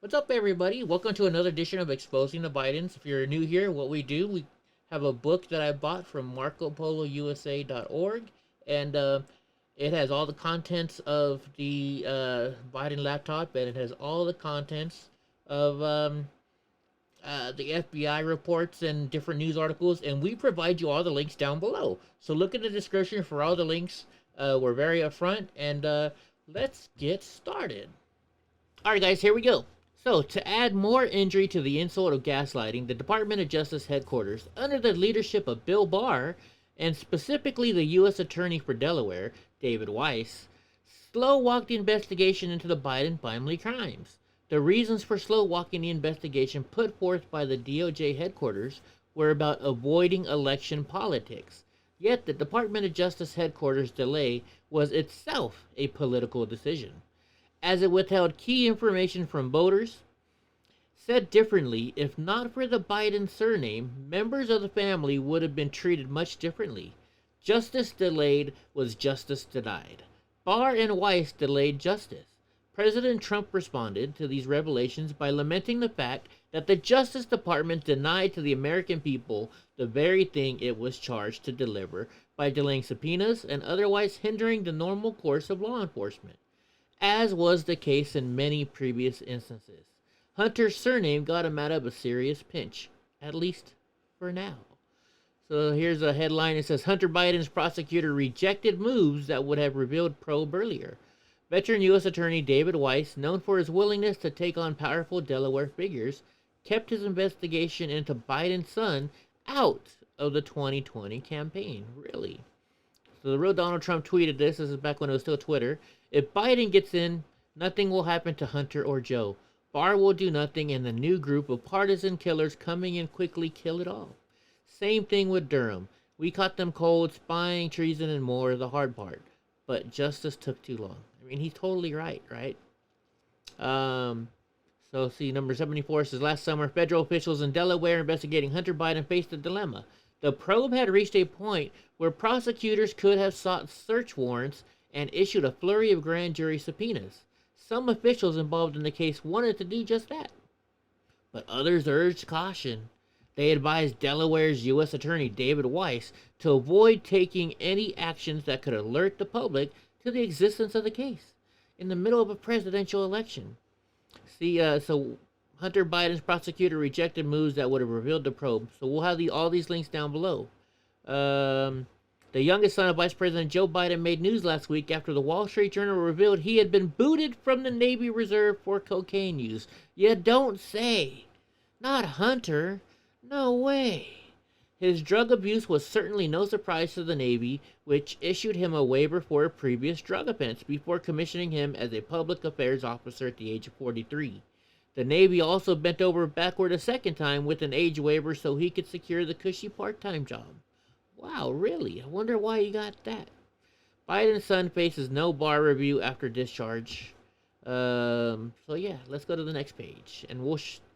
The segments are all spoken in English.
What's up, everybody? Welcome to another edition of Exposing the Bidens. If you're new here, what we do, we have a book that I bought from MarcoPoloUSA.org, and it has all the contents of the Biden laptop, and it has all the contents of the FBI reports and different news articles, and we provide you all the links down below. So look in the description for all the links. We're very upfront, and let's get started. All right, guys, here we go. So, to add more injury to the insult of gaslighting, the Department of Justice headquarters, under the leadership of Bill Barr, and specifically the U.S. Attorney for Delaware, David Weiss, slow-walked the investigation into the Biden family crimes. The reasons for slow-walking the investigation put forth by the DOJ headquarters were about avoiding election politics. Yet the Department of Justice headquarters' delay was itself a political decision, as it withheld key information from voters. Said differently, if not for the Biden surname, members of the family would have been treated much differently. Justice delayed was justice denied. Barr and Weiss delayed justice. President Trump responded to these revelations by lamenting the fact that the Justice Department denied to the American people the very thing it was charged to deliver by delaying subpoenas and otherwise hindering the normal course of law enforcement, as was the case in many previous instances. Hunter's surname got him out of a serious pinch, at least for now. So here's a headline. It says, Hunter Biden's prosecutor rejected moves that would have revealed probe earlier. Veteran U.S. Attorney David Weiss, known for his willingness to take on powerful Delaware figures, kept his investigation into Biden's son out of the 2020 campaign. Really? So the real Donald Trump tweeted this. This is back when it was still Twitter. If Biden gets in, nothing will happen to Hunter or Joe. Barr will do nothing, and the new group of partisan killers coming in quickly kill it all. Same thing with Durham. We caught them cold, spying, treason, and more, the hard part. But justice took too long. I mean, he's totally right, right? So see, number 74 says, last summer, federal officials in Delaware investigating Hunter Biden faced a dilemma. The probe had reached a point where prosecutors could have sought search warrants and issued a flurry of grand jury subpoenas. Some officials involved in the case wanted to do just that, but others urged caution. They advised Delaware's U.S. Attorney David Weiss to avoid taking any actions that could alert the public to the existence of the case in the middle of a presidential election. See, so Hunter Biden's prosecutor rejected moves that would have revealed the probe. So we'll have all these links down below. The youngest son of Vice President Joe Biden made news last week after the Wall Street Journal revealed he had been booted from the Navy Reserve for cocaine use. You don't say. Not Hunter. No way. His drug abuse was certainly no surprise to the Navy, which issued him a waiver for a previous drug offense before commissioning him as a public affairs officer at the age of 43. The Navy also bent over backward a second time with an age waiver so he could secure the cushy part-time job. Wow, really? I wonder why he got that. Biden's son faces no bar review after discharge. So yeah, let's go to the next page. And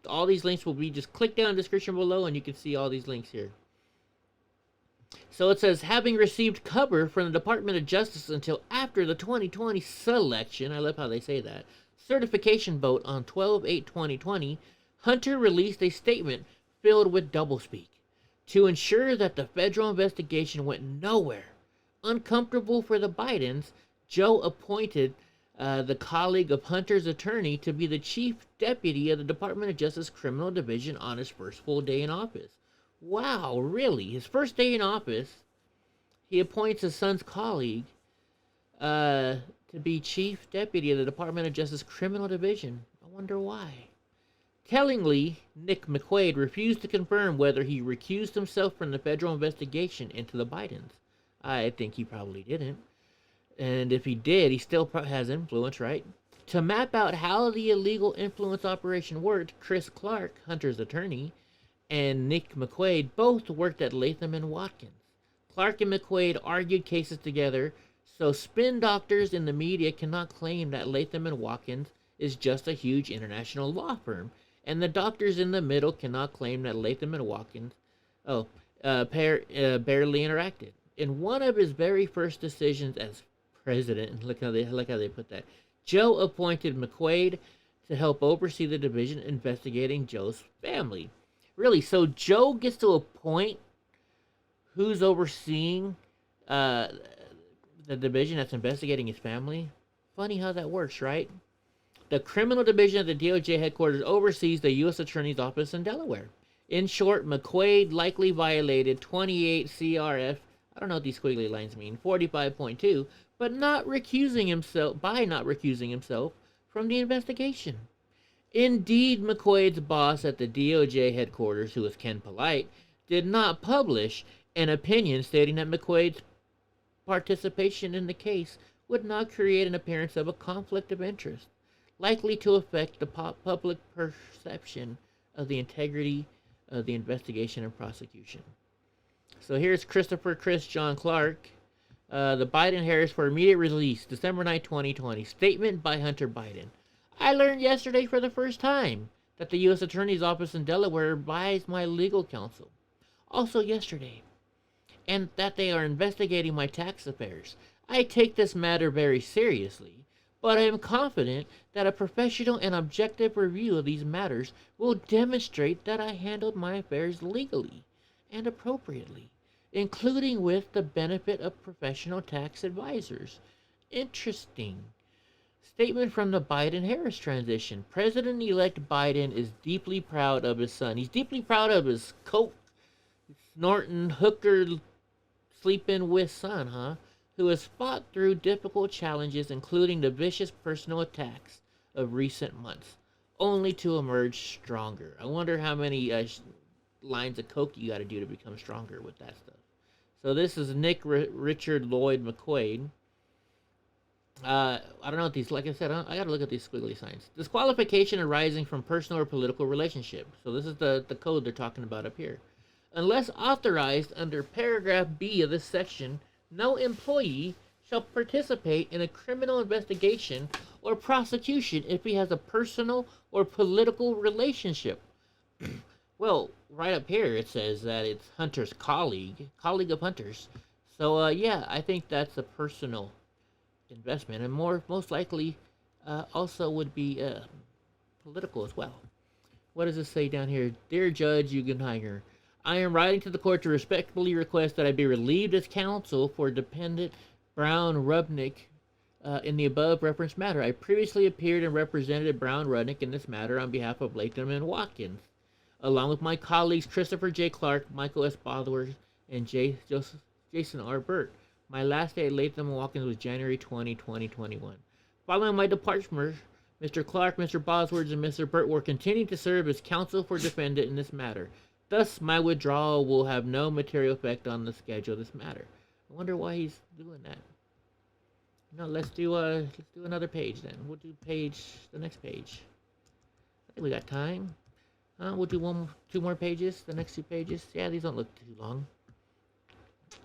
all these links will be, just click down in the description below and you can see all these links here. So it says, having received cover from the Department of Justice until after the 2020 selection, I love how they say that, certification vote on 12/8/2020, Hunter released a statement filled with doublespeak. To ensure that the federal investigation went nowhere, uncomfortable for the Bidens, Joe appointed the colleague of Hunter's attorney to be the chief deputy of the Department of Justice Criminal Division on his first full day in office. Wow, really? His first day in office, he appoints his son's colleague to be chief deputy of the Department of Justice Criminal Division. I wonder why. Tellingly, Nick McQuaid refused to confirm whether he recused himself from the federal investigation into the Bidens. I think he probably didn't. And if he did, he still has influence, right? To map out how the illegal influence operation worked, Chris Clark, Hunter's attorney, and Nick McQuaid both worked at Latham and Watkins. Clark and McQuaid argued cases together, so spin doctors in the media cannot claim that Latham and Watkins is just a huge international law firm, and the doctors in the middle cannot claim that Latham and Watkins barely interacted. In one of his very first decisions as president, look how they put that, Joe appointed McQuaid to help oversee the division investigating Joe's family. Really, so Joe gets to appoint who's overseeing uh, the division that's investigating his family? Funny how that works, right? The criminal division of the DOJ headquarters oversees the U.S. Attorney's Office in Delaware. In short, McQuaid likely violated 28 CRF, I don't know what these squiggly lines mean, 45.2, but not recusing himself from the investigation. Indeed, McQuaid's boss at the DOJ headquarters, who was Ken Polite, did not publish an opinion stating that McQuaid's participation in the case would not create an appearance of a conflict of interest, likely to affect the public perception of the integrity of the investigation and prosecution. So here's Christopher Chris John Clark, the Biden-Harris for immediate release, December 9, 2020. Statement by Hunter Biden. I learned yesterday for the first time that the U.S. Attorney's Office in Delaware advised my legal counsel, also yesterday, and that they are investigating my tax affairs. I take this matter very seriously, but I am confident that a professional and objective review of these matters will demonstrate that I handled my affairs legally and appropriately, including with the benefit of professional tax advisors. Interesting. Statement from the Biden-Harris transition. President-elect Biden is deeply proud of his son. He's deeply proud of his coke snorting, hooker sleeping with son, who has fought through difficult challenges, including the vicious personal attacks of recent months, only to emerge stronger. I wonder how many lines of coke you got to do to become stronger with that stuff. So this is Nick Richard Lloyd McQuaid. I don't know what these, like I said, I got to look at these squiggly signs. Disqualification arising from personal or political relationship. So this is the code they're talking about up here. Unless authorized under paragraph B of this section, no employee shall participate in a criminal investigation or prosecution if he has a personal or political relationship. Well, right up here it says that it's Hunter's colleague of Hunter's. So yeah, I think that's a personal investment, and most likely also would be political as well. What does it say down here? Dear Judge Eugenheimer, I am writing to the court to respectfully request that I be relieved as counsel for defendant Brown Rudnick in the above referenced matter. I previously appeared and represented Brown Rudnick in this matter on behalf of Latham and Watkins, along with my colleagues Christopher J. Clark, Michael S. Bosworth, and Jason R. Burt. My last day at Latham and Watkins was January 20, 2021. Following my departure, Mr. Clark, Mr. Bosworth, and Mr. Burt were continuing to serve as counsel for defendant in this matter. Thus, my withdrawal will have no material effect on the schedule of this matter. I wonder why he's doing that. No, let's do another page then. We'll do the next page. I think we got time. We'll do two more pages, the next 2 pages. Yeah, these don't look too long.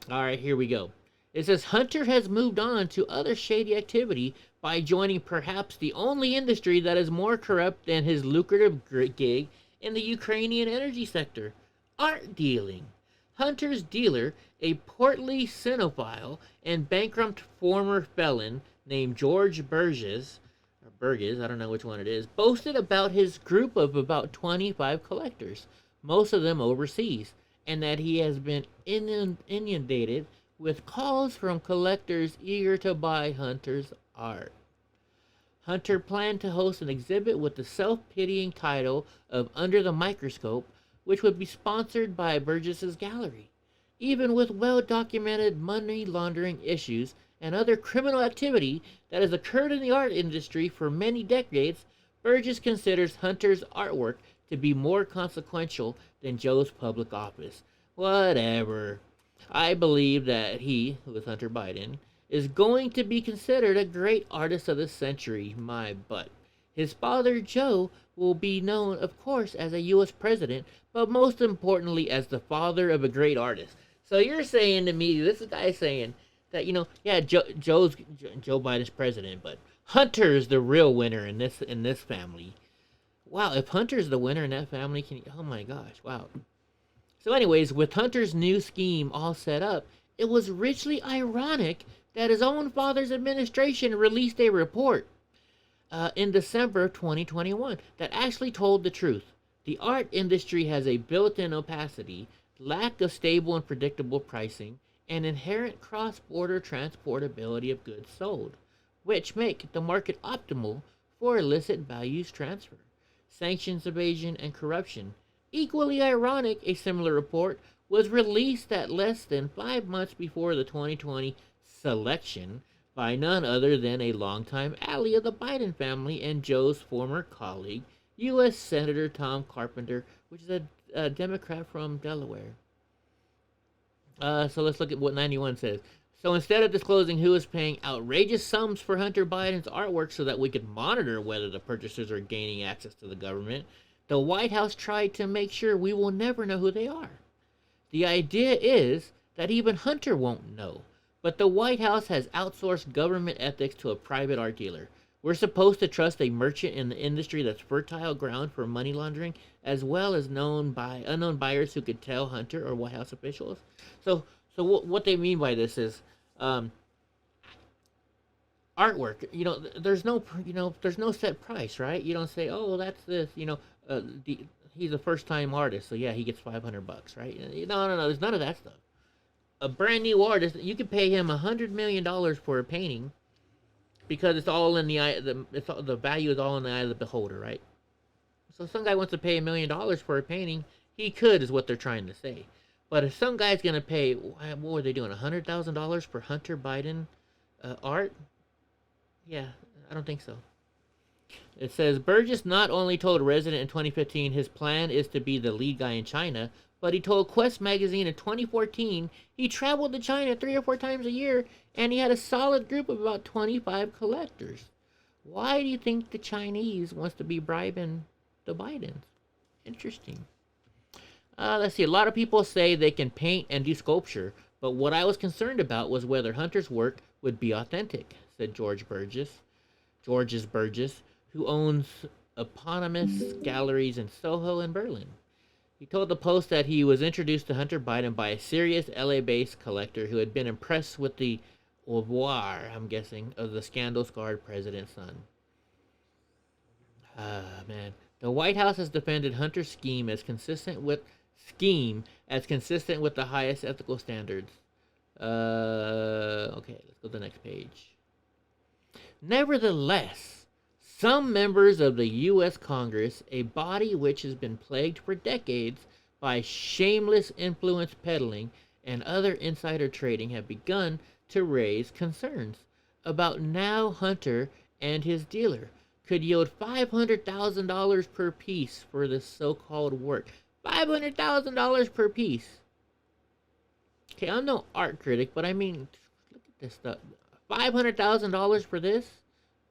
All right, here we go. It says Hunter has moved on to other shady activity by joining perhaps the only industry that is more corrupt than his lucrative gig in the Ukrainian energy sector, art dealing. Hunter's dealer, a portly cinephile and bankrupt former felon named George Burgess, I don't know which one it is, boasted about his group of about 25 collectors, most of them overseas, and that he has been inundated with calls from collectors eager to buy Hunter's art. Hunter planned to host an exhibit with the self-pitying title of Under the Microscope, which would be sponsored by Burgess's gallery. Even with well-documented money laundering issues and other criminal activity that has occurred in the art industry for many decades, Burgess considers Hunter's artwork to be more consequential than Joe's public office. Whatever. I believe that he, who is Hunter Biden, is going to be considered a great artist of the century, my butt. His father, Joe, will be known, of course, as a U.S. president, but most importantly as the father of a great artist. So you're saying to me, this guy is saying that, yeah, Joe Biden's president, but Hunter's the real winner in this family. Wow, if Hunter's the winner in that family, oh my gosh, wow. So anyways, with Hunter's new scheme all set up, it was richly ironic that his own father's administration released a report in December of 2021 that actually told the truth. The art industry has a built-in opacity, lack of stable and predictable pricing, and inherent cross-border transportability of goods sold, which make the market optimal for illicit values transfer, sanctions evasion, and corruption. Equally ironic, a similar report was released at less than 5 months before the 2020 selection by none other than a longtime ally of the Biden family and Joe's former colleague, U.S. Senator Tom Carpenter, which is a Democrat from Delaware. So let's look at what 91 says. So instead of disclosing who is paying outrageous sums for Hunter Biden's artwork so that we could monitor whether the purchasers are gaining access to the government, the White House tried to make sure we will never know who they are. The idea is that even Hunter won't know, but the White House has outsourced government ethics to a private art dealer. We're supposed to trust a merchant in the industry that's fertile ground for money laundering, as well as unknown buyers who could tell Hunter or White House officials. So what they mean by this is artwork. There's no set price, right? You don't say, oh, that's this. He's a first-time artist, so yeah, he gets $500, right? No. There's none of that stuff. A brand new artist, you could pay him $100 million for a painting, because it's all in the eye. The value is all in the eye of the beholder, right? So if some guy wants to pay $1 million for a painting, he could, is what they're trying to say. But if some guy's gonna pay, what were they doing, $100,000 for Hunter Biden art? Yeah, I don't think so. It says Burgess not only told a resident in 2015 his plan is to be the lead guy in China, but he told Quest magazine in 2014 he traveled to China 3 or 4 times a year and he had a solid group of about 25 collectors. Why do you think the Chinese wants to be bribing the Bidens? Interesting. Let's see. A lot of people say they can paint and do sculpture, but what I was concerned about was whether Hunter's work would be authentic, said Georges Burgess, who owns eponymous galleries in Soho and Berlin. He told the Post that he was introduced to Hunter Biden by a serious LA-based collector who had been impressed with the oeuvre, I'm guessing, of the scandal-scarred president's son. Man. The White House has defended Hunter's scheme as consistent with the highest ethical standards. Okay, let's go to the next page. Nevertheless, some members of the U.S. Congress, a body which has been plagued for decades by shameless influence peddling and other insider trading, have begun to raise concerns about now Hunter and his dealer could yield $500,000 per piece for this so-called work. $500,000 per piece. Okay, I'm no art critic, but I mean, look at this stuff. $500,000 for this?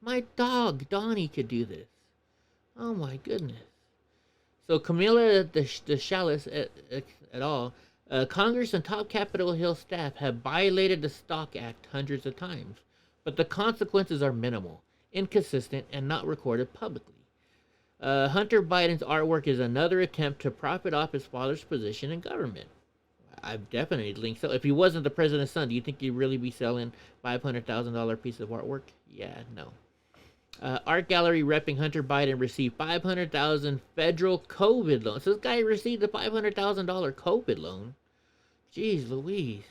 My dog, Donnie, could do this. Oh my goodness. So Camilla DeShalis et al., Congress and top Capitol Hill staff have violated the Stock Act hundreds of times, but the consequences are minimal, inconsistent, and not recorded publicly. Hunter Biden's artwork is another attempt to profit off his father's position in government. I've definitely linked. So if he wasn't the president's son, do you think he'd really be selling $500,000 piece of artwork? Yeah, no. Art gallery repping Hunter Biden received $500,000 federal COVID loan. So this guy received a $500,000 COVID loan. Jeez Louise.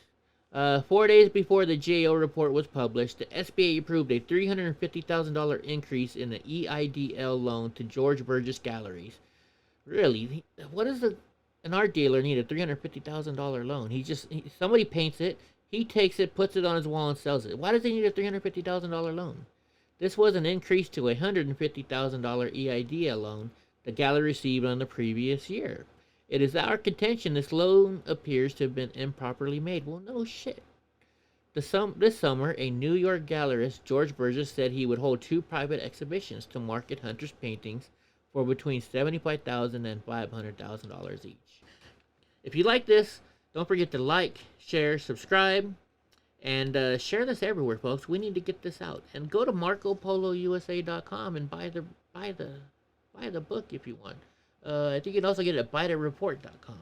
4 days before the GAO report was published, the SBA approved a $350,000 increase in the EIDL loan to George Burgess Galleries. Really? What does an art dealer need a $350,000 loan? Somebody paints it, he takes it, puts it on his wall, and sells it. Why does he need a $350,000 loan? This was an increase to a $150,000 EIDL loan the gallery received on the previous year. It is our contention this loan appears to have been improperly made. Well, no shit. This summer, a New York gallerist, George Burgess, said he would hold 2 private exhibitions to market Hunter's paintings for between $75,000 and $500,000 each. If you like this, don't forget to like, share, subscribe, and share this everywhere, folks. We need to get this out. And go to MarcoPoloUSA.com and buy the book if you want. I think you can also get it at BuyTheReport.com.